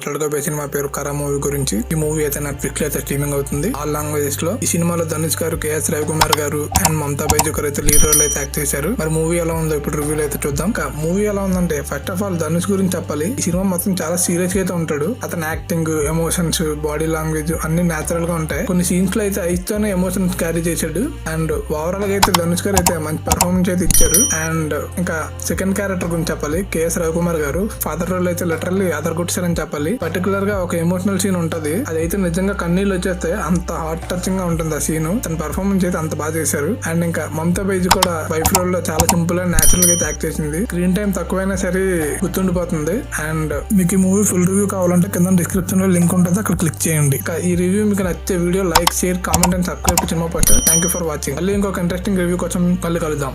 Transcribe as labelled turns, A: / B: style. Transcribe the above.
A: మాట్లాడుకోబోయే cinema పేరు కరా movie గురించి. ఈ మూవీ అయితే నెట్ఫ్లిక్స్ లో అయితే స్ట్రీమింగ్ అవుతుంది ఆల్ లాంగ్వేజెస్ లో. ఈ సినిమాలో ధనుష్ గారు, కేఎస్ రవికుమార్ గారు అండ్ మమతా బైజు అయితే లీడ్ రోల్ అయితే యాక్ట్ చేశారు. మరి మూవీ ఎలా ఉందో ఇప్పుడు రివ్యూలో అయితే చూద్దాం. మూవీ ఎలా ఉందంటే ఫస్ట్ ఆఫ్ ఆల్ ధనుష్ గురించి చెప్పాలి. ఈ సినిమా మొత్తం చాలా సీరియస్ గా అయితే ఉంటాడు. అతని యాక్టింగ్, ఎమోషన్స్, బాడీ లాంగ్వేజ్ అన్ని నేచురల్ గా ఉంటాయి. కొన్ని సీన్స్ లో అయితే ఐస్ తోనే ఎమోషన్స్ క్యారీ చేశాడు. అండ్ ఓవరాల్ గా అయితే ధనుష్ గారు అయితే మంచి పర్ఫార్మెన్స్ అయితే ఇచ్చారు. అండ్ ఇంకా సెకండ్ క్యారెక్టర్ గురించి చెప్పాలి. కేఎస్ రవికుమార్ గారు ఫాదర్ రోల్ అయితే లిటరల్లీ అదరగొట్టారని చెప్పాలి. పర్టికులర్ గా ఒక ఎమోషనల్ సీన్ ఉంటది, అదైతే నిజంగా కన్నీళ్ళు వచ్చేస్తే అంత హార్ట్ టచింగ్ గా ఉంటుంది ఆ సీన్. తన పర్ఫార్మెన్స్ అయితే అంత బాగా చేశారు. అండ్ ఇంకా మమతా బైజు కూడా వైఫ్ రోల్ లో చాలా సింపుల్ అండ్ నేచురల్ గా అయితే యాక్ట్ చేసింది. స్క్రీన్ టైం తక్కువైనా సరే గుర్తుండిపోతుంది. అండ్ మీకు ఈ మూవీ ఫుల్ రివ్యూ కావాలంటే కింద డిస్క్రిప్షన్ లో లింక్ ఉంటుంది, అక్కడ క్లిక్ చేయండి. ఈ రివ్యూ మీకు నచ్చే video like, share, comment and subscribe to cinema poster. Thank you for watching. మళ్ళీ ఇంకొక ఇంట్రెస్టింగ్ రివ్యూ కోసం మళ్ళీ కలుద్దాం.